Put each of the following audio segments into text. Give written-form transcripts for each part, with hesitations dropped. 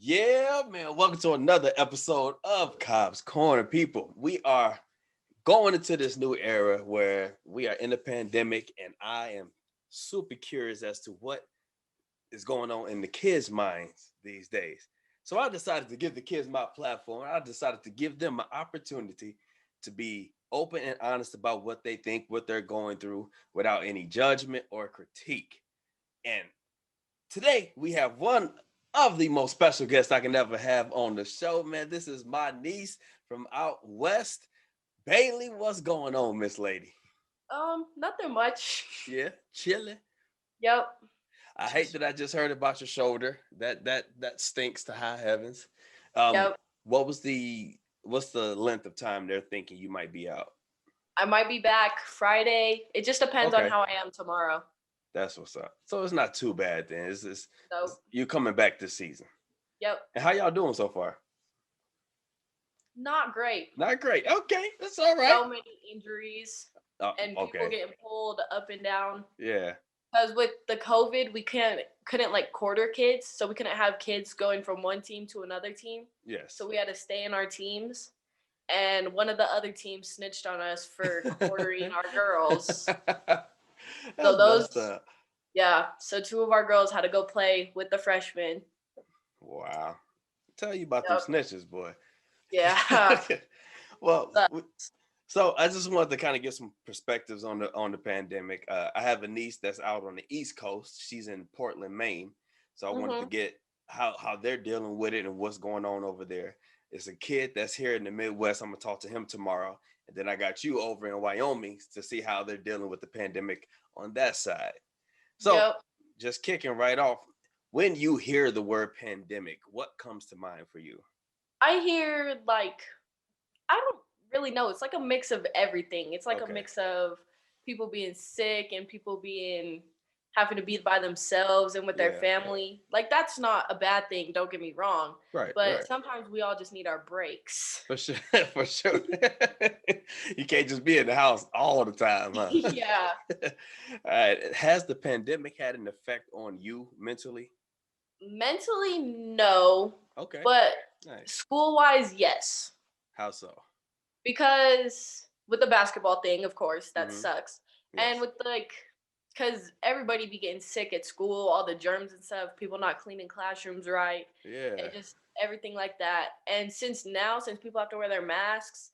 Yeah, man. Welcome to another episode of Cobb's Corner. People, we are going into this new era where we are in the pandemic, and I am super curious as to what is going on in the kids' minds these days. So I decided to give the kids my platform. I decided to give them an opportunity to be open and honest about what they think, what they're going through, without any judgment or critique. And today we have one of the most special guests I can ever have on the show, man. This is my niece from out west, Bailey. What's going on, Miss Lady? Nothing much. Yeah, chilling. Yep. I hate Just that I just heard about your shoulder. That stinks to high heavens. Um, yep. what's the length of time they're thinking you might be out? I might be back Friday. It just depends on Okay, how I am tomorrow. that's what's up. So it's not too bad then. So You coming back this season. yep. And how y'all doing so far? Not great. Not great. Okay, that's all right. So many injuries and people Okay. getting pulled up and down. Yeah. Because with the COVID, we couldn't like quarter kids, so we couldn't have kids going from one team to another team. Yes. So we had to stay in our teams. And one of the other teams snitched on us for quartering our girls. So That's messed those, up. yeah. So two of our girls had to go play with the freshmen. Wow. Tell you about them Yep. snitches, boy. Yeah. well, But, so I just wanted to kind of get some perspectives on the pandemic. I have a niece that's out on the East Coast. She's in Portland, Maine. So I wanted to mhm. get how they're dealing with it and what's going on over there. It's a kid that's here in the Midwest. I'm gonna talk to him tomorrow, and then I got you over in Wyoming to see how they're dealing with the pandemic on that side. So, Yep. just kicking right off, when you hear the word pandemic, what comes to mind for you? I hear like I don't really know. It's like a mix of everything. It's like a Okay. mix of people being sick and people being having to be by themselves and with their Yeah. family. Like that's not a bad thing, don't get me wrong. Right. But Right. sometimes we all just need our breaks. For sure. For sure. You can't just be in the house all the time, huh? Yeah. All right. Has the pandemic had an effect on you mentally? Mentally, no. Okay. But Nice. school wise, yes. How so? Because with the basketball thing, of course, that Mm-hmm. sucks. And Yes. with like, because everybody be getting sick at school, all the germs and stuff, people not cleaning classrooms right, and Yeah. just everything like that. And since people have to wear their masks,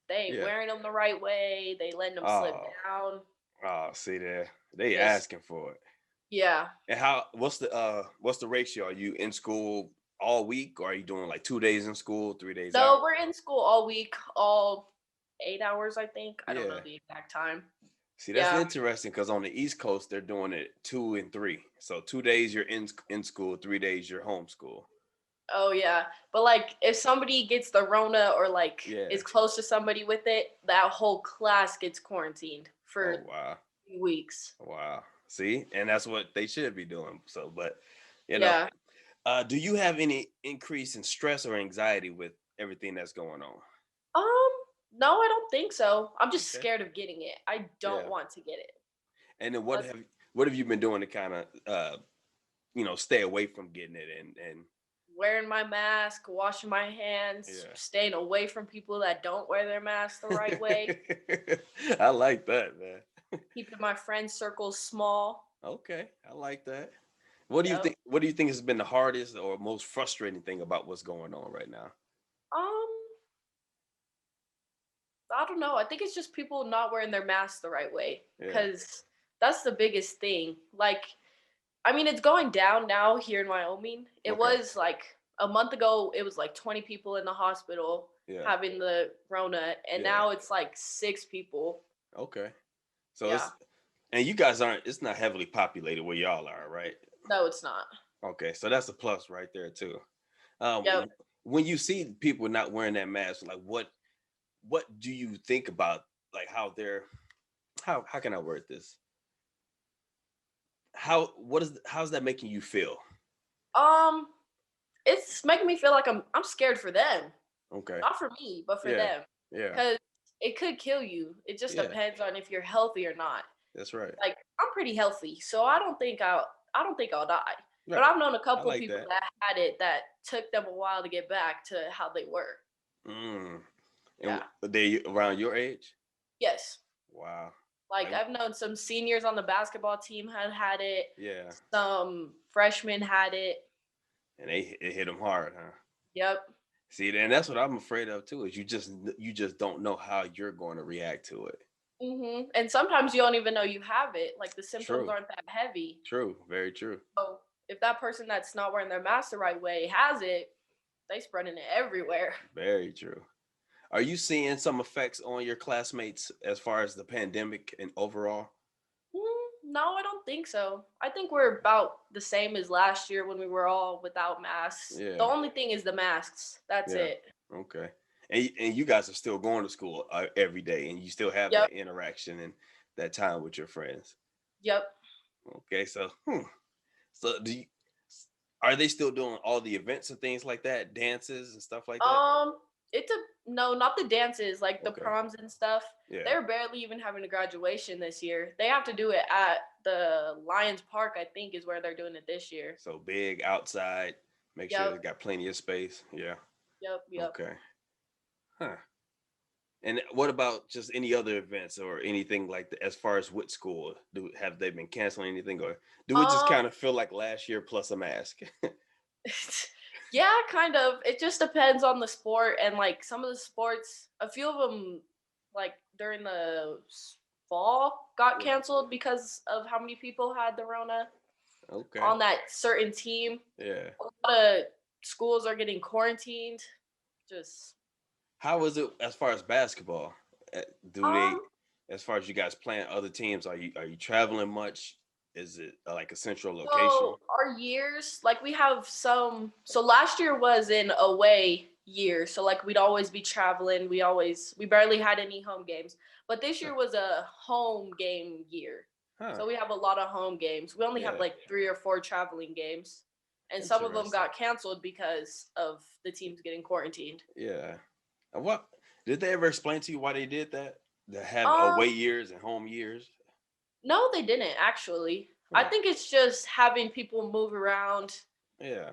they ain't Yeah. wearing them the right way. They letting them slip Oh. down. Oh, see there. They Just asking for it. yeah. And what's the ratio? Are you in school all week, or are you doing like 2 days in school, 3 days No, out? we're in school all week, all 8 hours, I think. I don't know Yeah. the exact time. See, that's Yeah. interesting because on the East Coast they're doing it 2 and 3. So 2 days you're in school, 3 days you're homeschool. Oh yeah, but like if somebody gets the Rona or like Yeah. is close to somebody with it, that whole class gets quarantined for Oh wow. 2 weeks. Wow. See, and that's what they should be doing. So, but you know, Yeah. do you have any increase in stress or anxiety with everything that's going on? Um. No, I don't think so. I'm just Okay. scared of getting it. I don't Yeah. want to get it. And then That's what have you been doing to kind of stay away from getting it and wearing my mask, washing my hands, yeah. staying away from people that don't wear their mask the right way, I like that, man. keeping my friend circles small. Okay, I like that. Yep. What do you think has been the hardest or most frustrating thing about what's going on right now? Um. I don't know. I think it's just people not wearing their masks the right way Yeah. because that's the biggest thing. Like, I mean, it's going down now here in Wyoming. It Okay. was like a month ago, it was like 20 people in the hospital Yeah. having the Rona, and Yeah. now it's like 6 people. Okay. So Yeah. it's and you guys aren't it's not heavily populated where y'all are, right? No, it's not. Okay, so that's a plus right there too. Yep. When you see people not wearing that mask, like what do you think about like how they're how can I word this? How's that making you feel? Um, it's making me feel like I'm scared for them. Okay. Not for me, but for Yeah. them. Yeah. Because it could kill you. It just Yeah. depends on if you're healthy or not. That's right. Like I'm pretty healthy, so I don't think I'll die. But Right. I've known a I couple like people that. that had it that took them a while to get back to how they were. Mm. And Yeah. they around your age? Yes. Wow. Like I, I've known some seniors on the basketball team had it. yeah. Some freshmen had it. And it hit them hard, huh? Yep. See, and that's what I'm afraid of too. Is you just don't know how you're going to react to it. And sometimes you don't even know you have it. Like the symptoms True. aren't that heavy. True. Very true. So if that person that's not wearing their mask the right way has it, they spreading it everywhere. Very true. Are you seeing some effects on your classmates as far as the pandemic and overall? No, I don't think so. I think we're about the same as last year when we were all without masks. The Yeah. only thing is the masks. That's Yeah. it. Okay. And you guys are still going to school every day, and you still have Yep. that interaction and that time with your friends. Yep. Okay. So are they still doing all the events and things like that, dances and stuff like that? Um, it's a no, not the dances, like the Okay. proms and stuff. Yeah. They're barely even having a graduation this year. They have to do it at the Lions Park, I think, is where they're doing it this year. So big outside. Make sure Yep. they got plenty of space. Yeah. Yep. Okay. Huh. And what about just any other events or anything like that as far as with school? Have they been canceling anything or do it just Um, kind of feel like last year plus a mask? yeah, kind of. It just depends on the sport and like some of the sports. A few of them, like during the fall, got Yeah. canceled because of how many people had the Rona Okay. on that certain team. Yeah. A lot of schools are getting quarantined. Just How is it as far as basketball? Uh, Do they, um as far as you guys playing other teams, are you traveling much? Is it like a central location? so our years, like we have some, so last year was an away year. So like we'd always be traveling. We barely had any home games. But this Huh. year was a home game year. Huh. So we have a lot of home games. We only have Yeah. like 3 or 4 traveling games. And some of them Interesting. got canceled because of the teams getting quarantined. Yeah. And what did they ever explain to you why they did that? To have away Um, years and home years? no, they didn't actually. I Huh. think it's just having people move around. Yeah.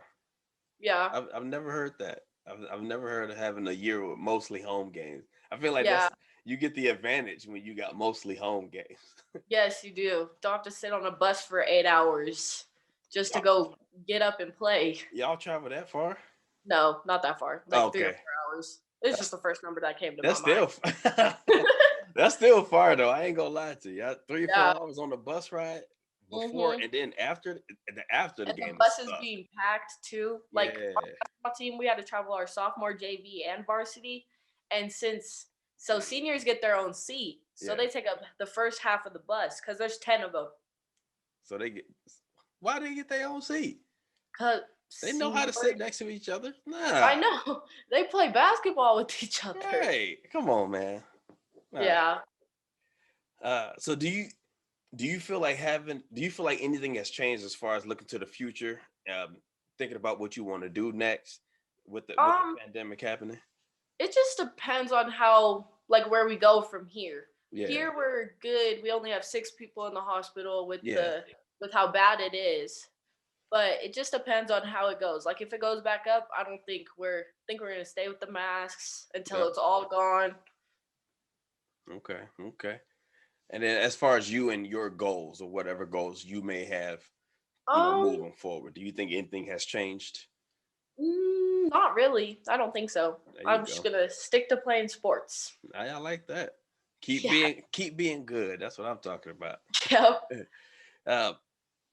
Yeah. I've never heard that. I've never heard of having a year with mostly home games. I feel like Yeah. that's you get the advantage when you got mostly home games. Yes, you do. Don't have to sit on a bus for 8 hours just to y'all, go get up and play. y'all travel that far? No, not that far. Like three or Okay. four hours. It's just That's the first number that came to my that's mind. still that's still far though. I ain't gonna lie to you. 3 or 4 Yeah. hours on the bus ride before Mhm. and then after the And the game is bus is stuck. being packed too. Like our Yeah. basketball team, we had to travel our sophomore JV and varsity, and so seniors get their own seat, so Yeah. they take up the first half of the bus because there's 10 of them. So they get why they get their own seat? Cause They know how to senior, sit next to each other. I Nah. know they play basketball with each other. Hey, come on, man. All right. Yeah. So do you feel like anything has changed as far as looking to the future, um, thinking about what you want to do next with the Um, pandemic happening? it just depends on how like where we go from here. Yeah. Here we're good. We only have 6 people in the hospital Yeah. with how bad it is. But it just depends on how it goes. Like if it goes back up, I don't think we're gonna stay with the masks until Yep. it's all gone. Okay. Okay. And then as far as you and your goals or whatever goals you may have, Um, moving forward, do you think anything has changed? not really. I don't think so. There you I'm just go. gonna stick to playing sports. I like that. Yeah. Keep being good. That's what I'm talking about. Yep. Uh,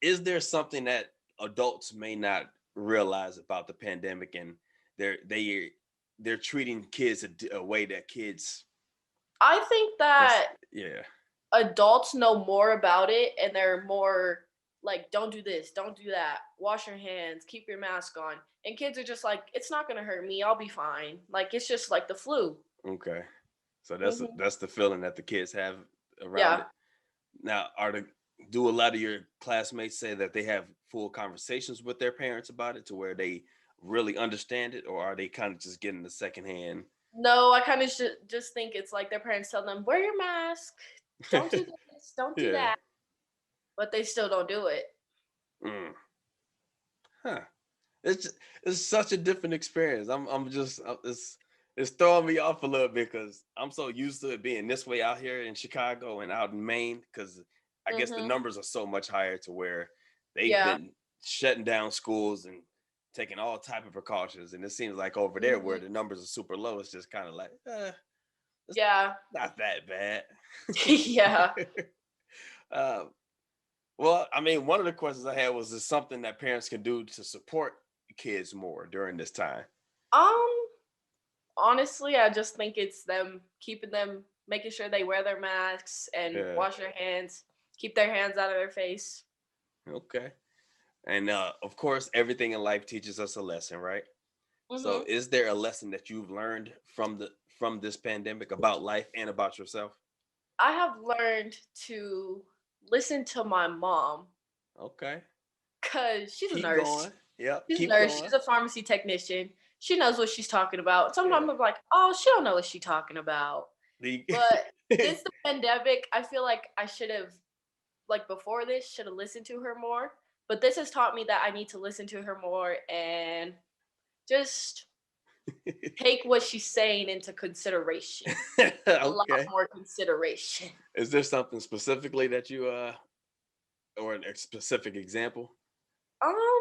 is there something that adults may not realize about the pandemic and they they're treating kids a way that kids I think that's that yeah. adults know more about it and they're more like, don't do this, don't do that, wash your hands, keep your mask on. And kids are just like, it's not gonna hurt me, I'll be fine. Like it's just like the flu. Okay. So Hmm. that's the feeling that the kids have around Yeah. it. Now, do a lot of your classmates say that they have full conversations with their parents about it to where they really understand it, or are they kind of just getting the secondhand? No, I kind of just think it's like their parents tell them, wear your mask, don't do this, don't do Yeah. that. But they still don't do it. Mm. Huh. It's such a different experience. It's throwing me off a little bit because I'm so used to it being this way out here in Chicago and out in Maine. Because I guess the Mhm. numbers are so much higher to where they've Yeah. been shutting down schools and taking all type of precautions. And it seems like over there where Mhm. the numbers are super low, it's just kind of like, it's Yeah. not that bad. Yeah. uh, well, I mean, one of the questions I had was, is something that parents can do to support kids more during this time? Um, Honestly, I just think it's them keeping them making sure they wear their masks and Yeah. wash their hands, keep their hands out of their face. Okay. And of course, everything in life teaches us a lesson, right? So, Mhm. is there a lesson that you've learned from this pandemic about life and about yourself? I have learned to listen to my mom Okay. because she's a Keep nurse. going. Yep. She's a Keep nurse. going. She's a pharmacy technician. She knows what she's talking about. Yeah. Sometimes I'm like, oh, she don't know what she's talking about. The But since the pandemic, I feel like I should have, like before this, should have listened to her more. But this has taught me that I need to listen to her more and just take what she's saying into consideration. A lot Okay. more consideration. Is there something specifically that you or a specific example? Um,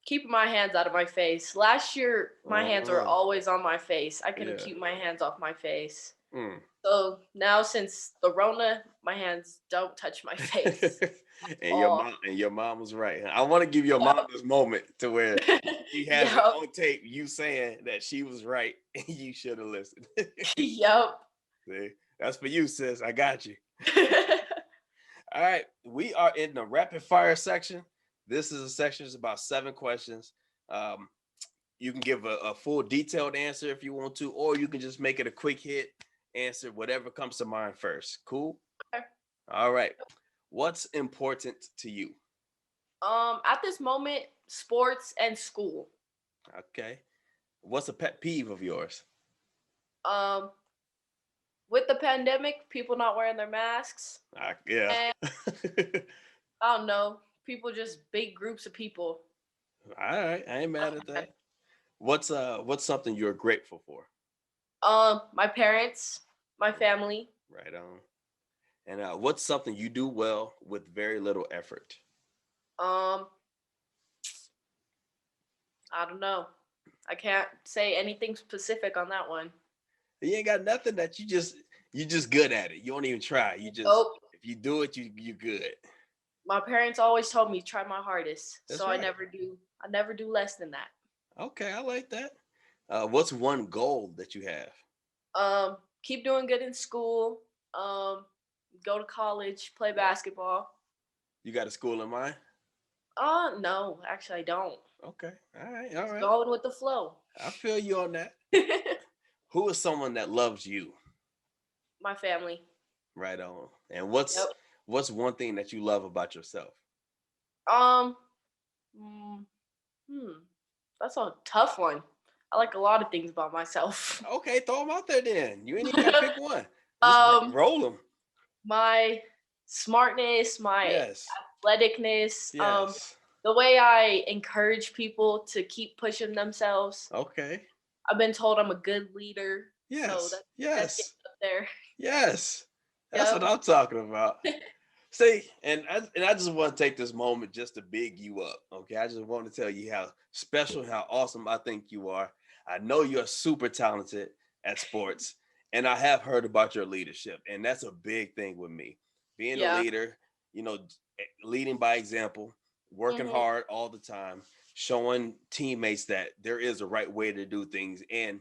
Keeping my hands out of my face. Last year, my hands were Oh, always on my face. I couldn't yeah. keep my hands off my face. Mm. So now, since the Rona, my hands don't touch my face. Oh, And your mom was right. I want to give your mom yep. this moment to where she has it Yep. on tape, you saying that she was right and you should have listened. Yep. See, that's for you, sis. I got you. All right, we are in the rapid fire section. This is a section that's about 7 questions. Um, you can give a full detailed answer if you want to, or you can just make it a quick hit answer, whatever comes to mind first. Cool. All right. What's important to you? At this moment, sports and school. Okay. What's a pet peeve of yours? Um, with the pandemic, people not wearing their masks, Yeah. and I don't know, people just big groups of people. All right. I ain't mad at that. What's something you're grateful for? My parents, my family. Right on. And what's something you do well with very little effort? Um, I don't know. I can't say anything specific on that one. You ain't got nothing that you just good at it. You don't even try. You just Nope. if you do it, you good. My parents always told me try my hardest, That's so I right. never do. I never do less than that. Okay, I like that. What's one goal that you have? Keep doing good in school. Um, go to college, play basketball. You got a school in mind? No, actually, I don't. Okay. All right. All Just right. going with the flow. I feel you on that. Who is someone that loves you? My family. Right on. And Yep. what's one thing that you love about yourself? Um. mm, Hmm. That's a tough one. I like a lot of things about myself. Okay, throw them out there then. You ain't even got to pick one. Just um, roll them. my smartness, my Yes. athleticness, Yes. the way I encourage people to keep pushing themselves. Okay. I've been told I'm a good leader, so Yes. that's getting Yes. up there. Yes. That's what Yep. I'm talking about. See, and I just want to take this moment just to big you up. Okay. I just want to tell you how special, how awesome I think you are. I know you're super talented at sports, and I have heard about your leadership. And that's a big thing with me. Being a Yeah. leader, leading by example, working Mhm. hard all the time, showing teammates that there is a right way to do things. And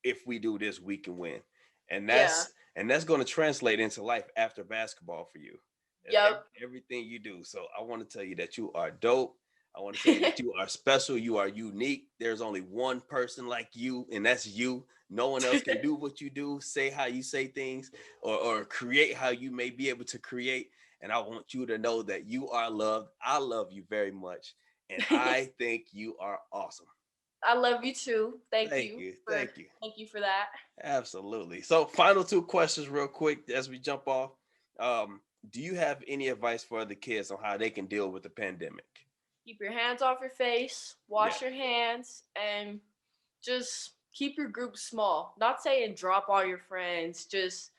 if we do this, we can win. And Yeah. that's going to translate into life after basketball for you. Yep. Everything you do. So I want to tell you that you are dope. I want to tell you that you are special. You are unique. There's only one person like you, and that's you. No one else can do what you do, say how you say things, or create how you may be able to create. And I want you to know that you are loved. I love you very much. And I think you are awesome. I love you too. Thank you. Thank you. Thank you for that. Absolutely. So, final 2 questions, real quick, as we jump off. Do you have any advice for the kids on how they can deal with the pandemic? Keep your hands off your face, wash Yeah. your hands, and just keep your group small. Not saying drop all your friends, just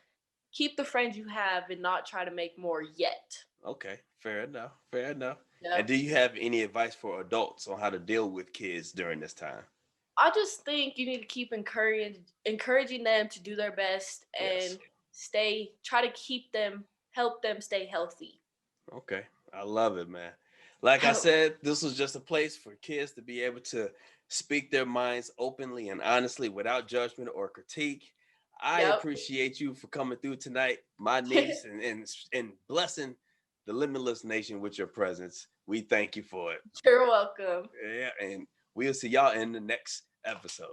keep the friends you have and not try to make more yet. Okay. Fair enough. Fair enough. And Yep. do you have any advice for adults on how to deal with kids during this time? I just think you need to keep encouraging them to do their best Yes. and try to keep them help them stay healthy. Okay. I love it, man. Like I said, this was just a place for kids to be able to speak their minds openly and honestly without judgment or critique. I Yep. appreciate you for coming through tonight, my niece, and blessing the limitless nation with your presence. We thank you for it. You're welcome. Yeah, and we'll see y'all in the next episode.